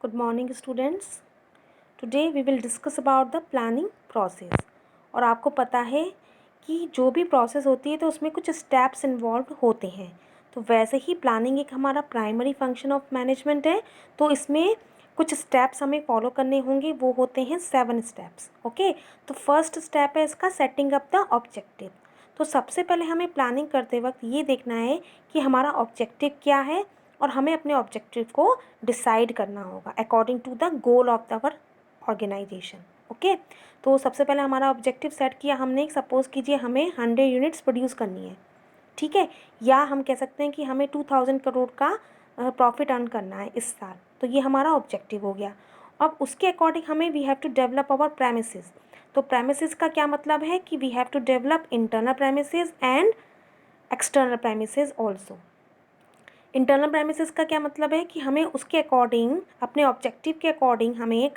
Good morning students. Today we will discuss about the planning process. और आपको पता है कि जो भी प्रोसेस होती है तो उसमें कुछ स्टेप्स इन्वॉल्व होते हैं। तो वैसे ही प्लानिंग एक हमारा प्राइमरी फंक्शन ऑफ मैनेजमेंट है। तो इसमें कुछ स्टेप्स हमें फॉलो करने होंगे, वो होते हैं 7 स्टेप्स। ओके, तो फर्स्ट स्टेप है इसका सेटिंग अप द ऑब्जेक्टिव। तो सबसे पहले हमें प्लानिंग करते वक्त ये देखना है कि हमारा ऑब्जेक्टिव क्या है और हमें अपने ऑब्जेक्टिव को डिसाइड करना होगा according to the goal of our organisation. Okay, तो सबसे पहले हमारा ऑब्जेक्टिव सेट किया हमने। सपोज़ कीजिए हमें 100 यूनिट्स प्रोड्यूस करनी है, ठीक है, या हम कह सकते हैं कि हमें 2000 करोड़ का प्रॉफिट अर्न करना है इस साल। तो ये हमारा ऑब्जेक्टिव हो गया। अब उसके अकॉर्डिंग हमें we have to develop our premises. तो प्रेमिसेस का क्या मतलब है कि we have to develop internal premises and external premises also. Internal premises का क्या मतलब है कि हमें उसके अकॉर्डिंग, अपने ऑब्जेक्टिव के अकॉर्डिंग हमें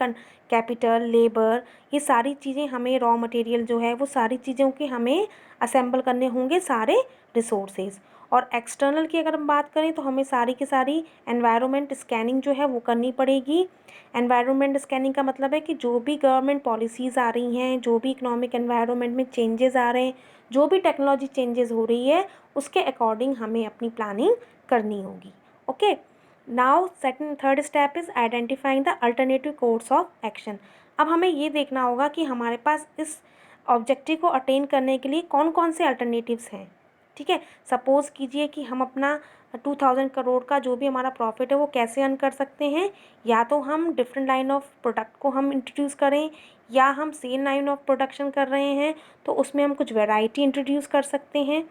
कैपिटल, लेबर, ये सारी चीज़ें, हमें रॉ मटेरियल जो है वो सारी चीज़ों के हमें असेंबल करने होंगे, सारे रिसोर्सेज। और एक्सटर्नल की अगर हम बात करें तो हमें सारी की सारी एनवायरनमेंट स्कैनिंग जो है वो करनी पड़ेगी। एनवायरनमेंट स्कैनिंग का मतलब है कि जो भी गवर्नमेंट पॉलिसीज़ आ रही हैं, जो भी इकोनॉमिक एनवायरनमेंट में चेंजेस आ रहे हैं, जो भी टेक्नोलॉजी चेंजेस हो रही है, उसके अकॉर्डिंग हमें अपनी प्लानिंग करनी होगी। Okay, now second third step is identifying the alternative course of action. अब हमें ये देखना होगा कि हमारे पास इस ऑब्जेक्टिव को अटेन करने के लिए कौन कौन से अल्टरनेटिव्स हैं। ठीक है, सपोज़ कीजिए कि हम अपना 2000 करोड़ का जो भी हमारा प्रॉफिट है वो कैसे अर्न कर सकते हैं। या तो हम डिफरेंट लाइन ऑफ प्रोडक्ट को हम इंट्रोड्यूस करें, या हम सेम लाइन ऑफ प्रोडक्शन कर रहे हैं तो उसमें हम कुछ वैरायटी इंट्रोड्यूस कर सकते हैं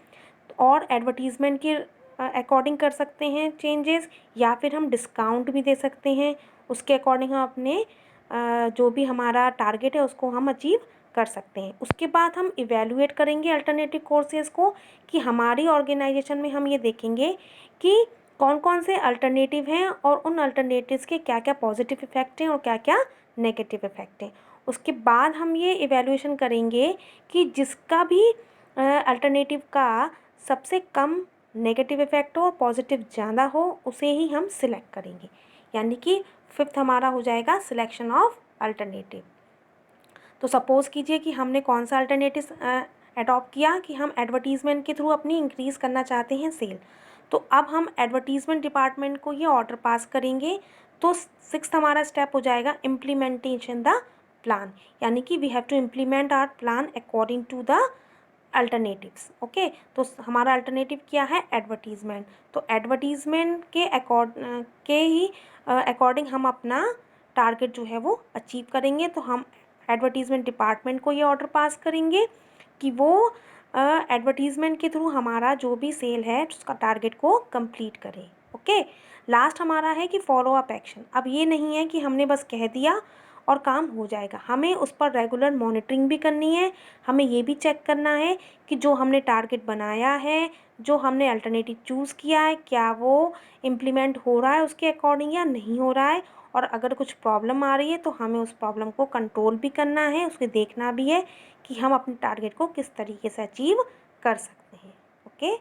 और एडवर्टीज़मेंट के अकॉर्डिंग कर सकते हैं चेंजेस, या फिर हम डिस्काउंट भी दे सकते हैं। उसके अकॉर्डिंग हम अपने जो भी हमारा टारगेट है उसको हम अचीव कर सकते हैं। उसके बाद हम इवेलुएट करेंगे अल्टरनेटिव कोर्सेज़ को, कि हमारी ऑर्गेनाइजेशन में हम ये देखेंगे कि कौन कौन से अल्टरनेटिव हैं और उन अल्टरनेटिव्स के क्या क्या पॉजिटिव इफ़ेक्ट हैं और क्या क्या नेगेटिव इफ़ेक्ट हैं। उसके बाद हम ये इवेलुएशन करेंगे कि जिसका भी अल्टरनेटिव का सबसे कम नेगेटिव इफ़ेक्ट हो और पॉजिटिव ज़्यादा हो उसे ही हम सिलेक्ट करेंगे। यानी कि फिफ्थ हमारा हो जाएगा सिलेक्शन ऑफ अल्टरनेटिव। तो सपोज़ कीजिए कि हमने कौन सा अल्टरनेटिव अडॉप्ट किया कि हम एडवर्टीज़मेंट के थ्रू अपनी इंक्रीज़ करना चाहते हैं सेल। तो अब हम एडवर्टीज़मेंट डिपार्टमेंट को ये ऑर्डर पास करेंगे। तो सिक्स्थ हमारा स्टेप हो जाएगा इम्प्लीमेंटेशन द प्लान, यानी कि we have to implement our plan according to the alternatives. Okay, तो हमारा अल्टरनेटिव क्या है, एडवर्टीज़मेंट। तो एडवर्टीज़मेंट के अकॉर्डिंग हम अपना टारगेट जो है वो अचीव करेंगे। तो हम एडवर्टीज़मेंट डिपार्टमेंट को ये ऑर्डर पास करेंगे कि वो एडवर्टीज़मेंट के थ्रू हमारा जो भी सेल है उसका टारगेट को कंप्लीट करें। ओके, लास्ट हमारा है कि फॉलो अप एक्शन। अब ये नहीं है कि हमने बस कह दिया और काम हो जाएगा, हमें उस पर रेगुलर मॉनिटरिंग भी करनी है। हमें ये भी चेक करना है कि जो हमने टारगेट बनाया है, जो हमने अल्टरनेटिव चूज़ किया है, क्या वो इम्प्लीमेंट हो रहा है उसके अकॉर्डिंग या नहीं हो रहा है। और अगर कुछ प्रॉब्लम आ रही है तो हमें उस प्रॉब्लम को कंट्रोल भी करना है, उसके देखना भी है कि हम अपने टारगेट को किस तरीके से अचीव कर सकते हैं। ओके।